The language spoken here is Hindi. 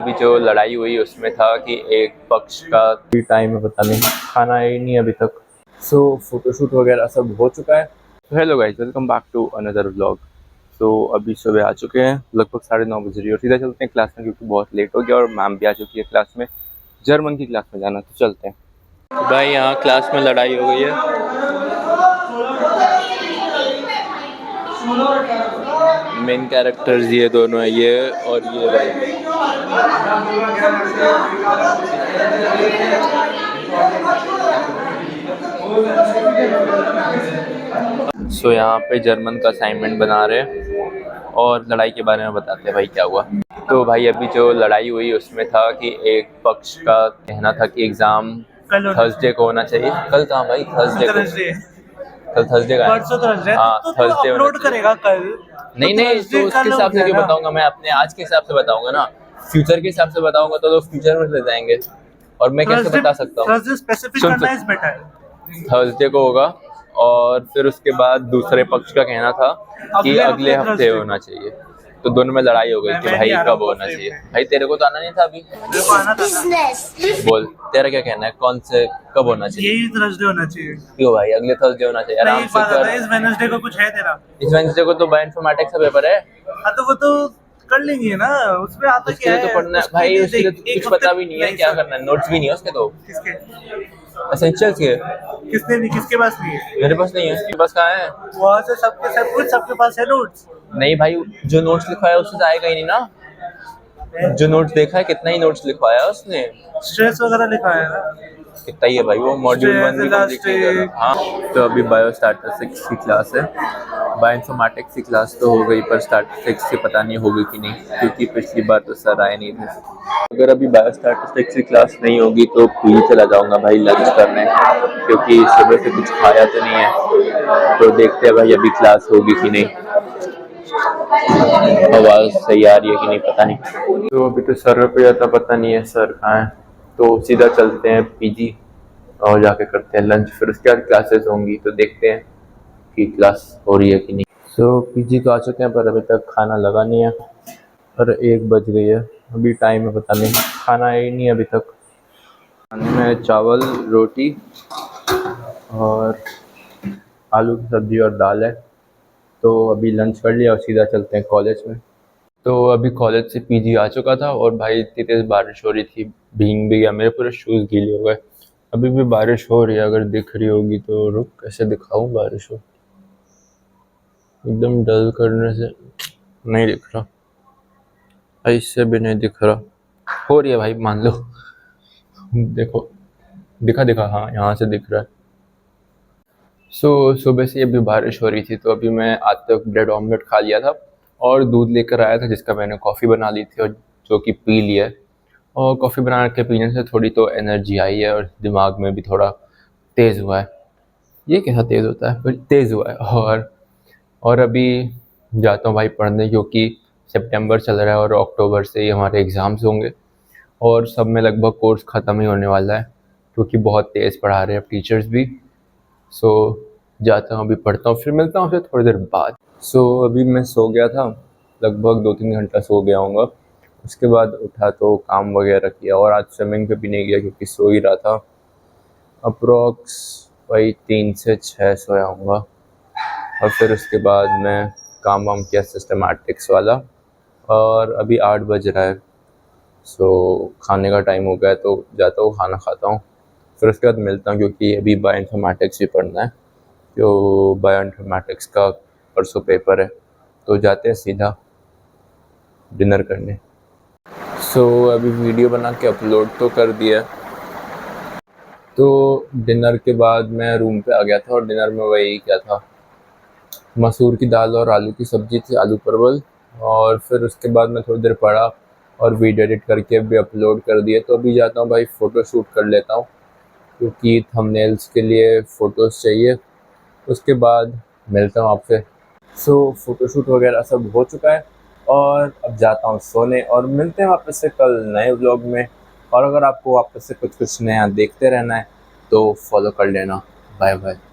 अभी जो लड़ाई हुई उसमें था कि एक पक्ष का टाइम है, पता नहीं, खाना ही नहीं अभी तक। सो फोटोशूट वगैरह सब हो चुका है। तो hello guys, welcome back to another vlog. तो अभी सुबह आ चुके हैं, लगभग 9:30 बज रही है और सीधा चलते हैं क्लास में क्योंकि बहुत लेट हो गया और मैम भी आ चुकी है क्लास में। जर्मन की क्लास में जाना, तो चलते हैं। भाई यहाँ क्लास में लड़ाई हो गई है। मेन कैरेक्टर्स ये दोनों है, ये और ये भाई। सो यहाँ पे जर्मन का असाइनमेंट बना रहे हैं और लड़ाई के बारे में बताते हैं भाई क्या हुआ। तो भाई अभी जो लड़ाई हुई उसमें था कि एक पक्ष का कहना था कि एग्जाम थर्सडे को होना चाहिए। कल कहाँ भाई? थर्सडे को। कल थर्सडे का है। हाँ, थर्सडे अपलोड करेगा कल। नहीं तो उसके हिसाब से क्यों बताऊंगा मैं? अपने आज के हिसाब से बताऊंगा ना। फ्यूचर के हिसाब से बताऊंगा तो लोग फ्यूचर में ले जाएंगे और मैं कैसे बता सकता हूँ? थर्सडे को होगा और फिर उसके बाद दूसरे पक्ष का कहना था कि अगले हफ्ते होना चाहिए। तो दोनों में लड़ाई हो गई कि भाई कब होना चाहिए। भाई तेरे को तो आना नहीं था अभी। बोल तेरा क्या कहना है, कौन से कब होना चाहिए? यही थर्सडे होना चाहिए। क्यों भाई? अगले थर्सडे होना चाहिए, आराम से कर। इस वेडनेसडे को कुछ है तेरा? इस वेडनेसडे को तो बायोइन्फॉर्मेटिक्स का पेपर है। हाँ तो वो तो कर लेंगे ना, उसमें आता क्या है? तो पढ़ना है भाई, उसके लिए कुछ पता भी नहीं है क्या करना है, नोट्स भी नहीं है उसके। तो किसके एसेंशियल्स के किसने नहीं, किसके पास नहीं है? मेरे पास नहीं है, उसके पास कहाँ है? वहाँ से सबके सब कुछ सबके पास है नोट्स। नहीं भाई, जो नोट्स लिखवाया उससे तो आएगा ही नहीं ना। जो नोट्स देखा है, कितना ही नोट्स लिखवाया उसने। स्ट्रेस वगैरह लिखवाया है ना, कितना ही है भाई, वो मॉड्यूल 1 भी कंप्लीट नहीं किया। हाँ तो अभी बायोस्टैटिस्टिक्स की क्लास है। बायोइन्फॉर्मेटिक्स की क्लास तो हो गई पर स्टैटिस्टिक्स की पता नहीं होगी कि नहीं, क्योंकि पिछली बार तो सर आए नहीं थे। अगर अभी बायोस्टैटिस्टिक्स की क्लास नहीं होगी तो पीजी चला जाऊंगा भाई लंच करने, क्योंकि सुबह से कुछ खाया तो नहीं है। तो देखते हैं भाई अभी क्लास होगी कि नहीं, आवाज़ सही आ रही है कि नहीं पता नहीं। तो अभी तो सर पे आता पता नहीं है सर कहाँ है। तो सीधा चलते हैं पीजी और जाके करते हैं लंच, फिर उसके बाद क्लासेस होंगी तो देखते हैं कि क्लास हो रही है कि नहीं। सो पीजी तो आ चुके हैं पर अभी तक खाना लगा नहीं है और 1 बज गई है। अभी टाइम है, पता नहीं, खाना ही नहीं अभी तक। खाने में चावल रोटी और आलू की सब्जी और दाल है। तो अभी लंच कर लिया और सीधा चलते हैं कॉलेज में। तो अभी कॉलेज से पीजी आ चुका था और भाई इतनी तेज़ बारिश हो रही थी, भीग भी गया, मेरे पूरे शूज़ गीले हो गए। अभी भी बारिश हो रही है, अगर दिख रही होगी तो रुक कैसे दिखाऊं बारिश हो। एकदम डल करने से नहीं दिख रहा, ऐसे भी नहीं दिख रहा। हो रही है भाई, मान लो। देखो दिखा हाँ यहाँ से दिख रहा है। सुबह से अभी बारिश हो रही थी तो अभी मैं आते वक्त ब्रेड ऑमलेट खा लिया था और दूध लेकर आया था जिसका मैंने कॉफ़ी बना ली थी और जो कि पी लिया है। और कॉफ़ी बना के पीने से थोड़ी तो एनर्जी आई है और दिमाग में भी थोड़ा तेज़ हुआ है। ये कैसा तेज़ होता है, पर तेज़ हुआ है। और अभी जाता हूँ भाई पढ़ने, क्योंकि सितंबर चल रहा है और अक्टूबर से ही हमारे एग्ज़ाम्स होंगे और सब में लगभग कोर्स ख़त्म ही होने वाला है क्योंकि बहुत तेज़ पढ़ा रहे हैं टीचर्स भी। सो जाता हूँ, अभी पढ़ता हूँ, फिर मिलता हूँ फिर थोड़ी देर बाद। अभी मैं सो गया था, लगभग 2-3 घंटा सो गया हूँगा। उसके बाद उठा तो काम वगैरह किया और आज स्विमिंग पे भी नहीं गया क्योंकि सो ही रहा था। अप्रॉक्स वही 3 से 6 सोया हूँगा और फिर उसके बाद मैं काम वाम किया सिस्टमैटिक्स वाला और अभी 8 बज रहा है। खाने का टाइम हो गया तो जाता हूँ, खाना खाता हूँ, फिर उसके बाद मिलता हूँ क्योंकि अभी बायोइन्फॉर्मेटिक्स भी पढ़ना है। जो बायोइन्फॉर्मेटिक्स का परसों पेपर है तो जाते हैं सीधा डिनर करने। अभी वीडियो बना के अपलोड तो कर दिया। तो डिनर के बाद मैं रूम पे आ गया था और डिनर में वही क्या था, मसूर की दाल और आलू की सब्ज़ी थी, आलू परवल। और फिर उसके बाद मैं थोड़ी देर पढ़ा और वीडियो एडिट करके भी अपलोड कर दिए। तो अभी जाता हूँ भाई फ़ोटो शूट कर लेता हूँ क्योंकि थंबनेल्स के लिए फ़ोटोज़ चाहिए। उसके बाद मिलता हूँ आपसे। फ़ोटोशूट वगैरह सब हो चुका है और अब जाता हूँ सोने और मिलते हैं वापस से कल नए व्लॉग में। और अगर आपको वापस से कुछ नया देखते रहना है तो फॉलो कर लेना। Bye bye.